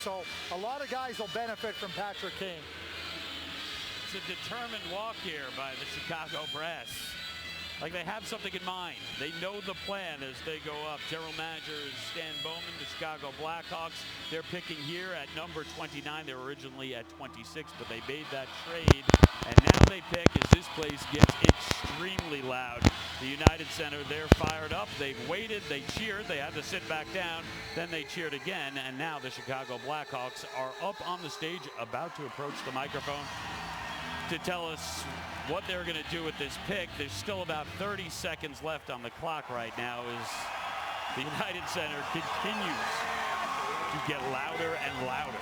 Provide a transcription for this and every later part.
So a lot of guys will benefit from Patrick Kane. It's a determined walk here by the Chicago Brass. Like they have something in mind. They know the plan as they go up. General manager is Stan Bowman, the Chicago Blackhawks. They're picking here at number 29. They were originally at 26, but they made that trade. And now they pick as this place gets extremely loud. The United Center, they're fired up. They've waited, they cheered, they had to sit back down. Then they cheered again, and now the Chicago Blackhawks are up on the stage, about to approach the microphone to tell us what they're going to do with this pick. There's still about 30 seconds left on the clock right now as the United Center continues to get louder and louder.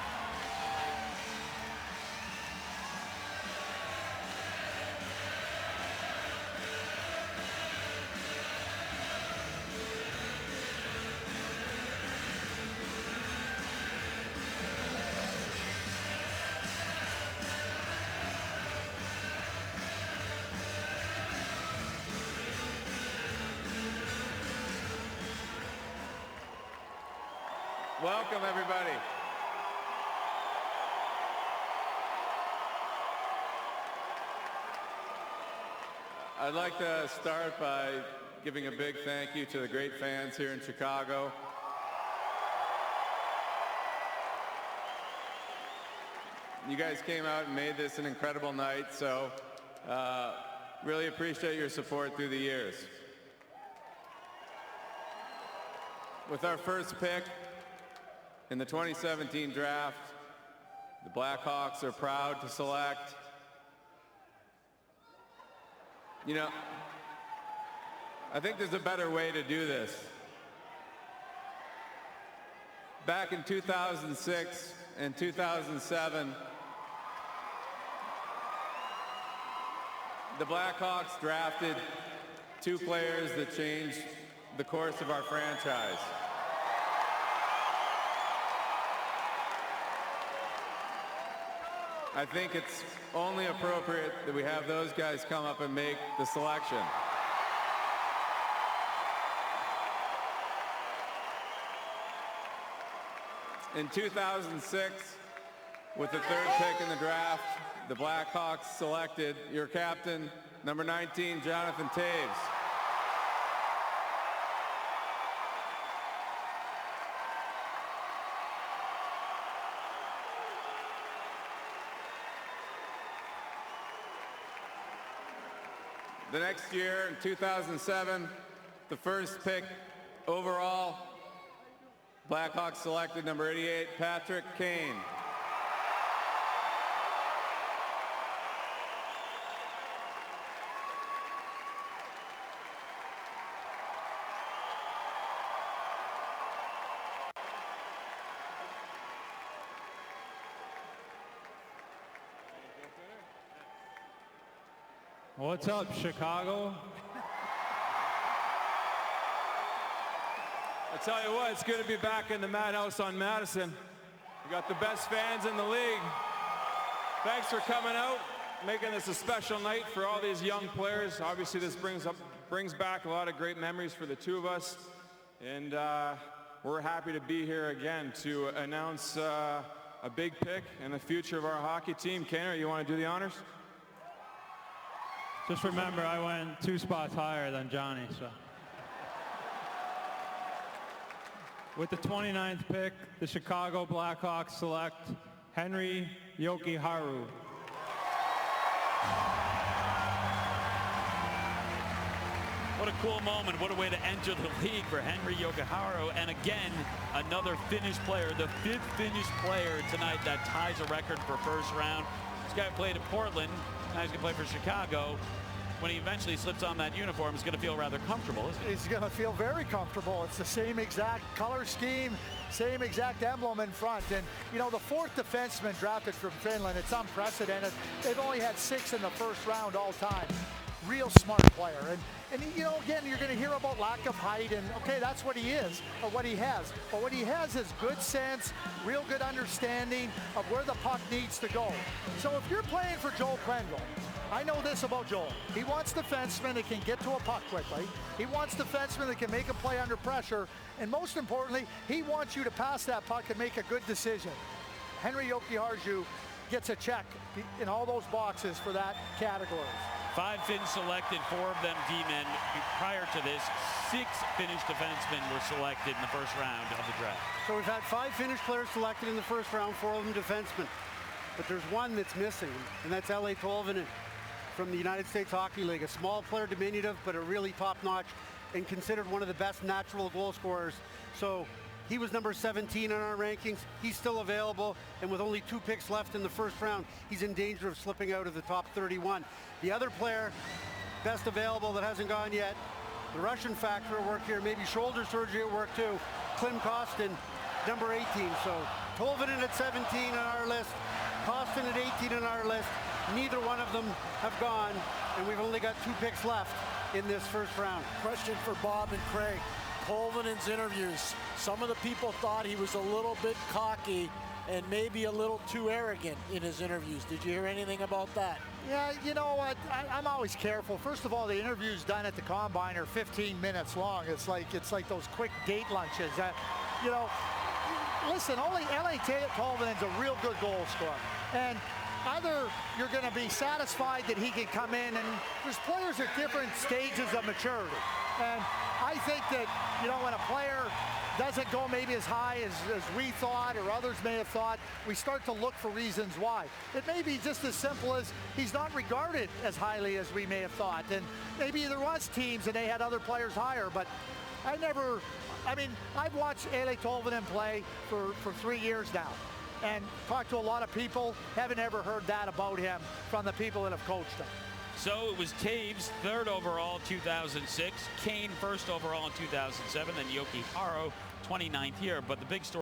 Welcome, everybody. I'd like to start by giving a big thank you to the great fans here in Chicago. You guys came out and made this an incredible night, so really appreciate your support through the years. With our first pick in the 2017 draft, the Blackhawks are proud to select, I think there's a better way to do this. Back in 2006 and 2007, the Blackhawks drafted two players that changed the course of our franchise. I think it's only appropriate that we have those guys come up and make the selection. In 2006, with the third pick in the draft, the Blackhawks selected your captain, number 19, Jonathan Toews. The next year, in 2007, the first pick overall, Blackhawks selected number 88, Patrick Kane. What's up, Chicago? I tell you what, it's good to be back in the Madhouse on Madison. We got the best fans in the league. Thanks for coming out, making this a special night for all these young players. Obviously, this brings back a lot of great memories for the two of us, and we're happy to be here again to announce a big pick in the future of our hockey team. Henri, you want to do the honors? Just remember, I went 2 spots higher than Johnny, so. With the 29th pick, the Chicago Blackhawks select Henri Jokiharju. What a cool moment. What a way to enter the league for Henri Jokiharju. And again, another Finnish player, the 5th Finnish player tonight that ties a record for first round. This guy played in Portland. Now he's going to play for Chicago. When he eventually slips on that uniform, he's going to feel rather comfortable, isn't he? He's going to feel very comfortable. It's the same exact color scheme, same exact emblem in front. And, the 4th defenseman drafted from Finland, it's unprecedented. They've only had 6 in the first round all time. Real smart player. And again, you're going to hear about lack of height, and okay, that's what he is, or what he has. But what he has is good sense, real good understanding of where the puck needs to go. So if you're playing for Joel Quenneville, I know this about Joel. He wants defensemen that can get to a puck quickly. He wants defensemen that can make a play under pressure. And most importantly, he wants you to pass that puck and make a good decision. Henri Jokiharju gets a check in all those boxes for that category. 5 Finns selected, 4 of them D-men. Prior to this, 6 Finnish defensemen were selected in the first round of the draft. So we've had 5 Finnish players selected in the first round, 4 of them defensemen. But there's one that's missing, and that's Eeli Tolvanen from the United States Hockey League. A small player, diminutive, but a really top-notch and considered one of the best natural goal scorers. So he was number 17 in our rankings. He's still available, and with only 2 picks left in the first round, he's in danger of slipping out of the top 31. The other player, best available that hasn't gone yet, the Russian factor at work here, maybe shoulder surgery at work too, Klim Kostin, number 18. So Tolvanen at 17 on our list, Kostin at 18 on our list. Neither one of them have gone, and we've only got 2 picks left in this first round. Question for Bob and Craig. Tolvanen's interviews. Some of the people thought he was a little bit cocky and maybe a little too arrogant in his interviews. Did you hear anything about that? Yeah, you know what? I'm always careful. First of all, the interviews done at the Combine are 15 minutes long. It's like those quick date lunches. You know, listen, only Eeli Tolvanen's a real good goal scorer. And either you're going to be satisfied that he can come in, and there's players at different stages of maturity. And I think that, you know, when a player doesn't go maybe as high as we thought or others may have thought, we start to look for reasons why. It may be just as simple as he's not regarded as highly as we may have thought. And maybe there was teams and they had other players higher, but I've watched Eeli Tolvanen play for 3 years now and talked to a lot of people. Haven't ever heard that about him from the people that have coached him. So it was Taves, 3rd overall in 2006, Kane, 1st overall in 2007, then Jokiharju, 29th here. But the big story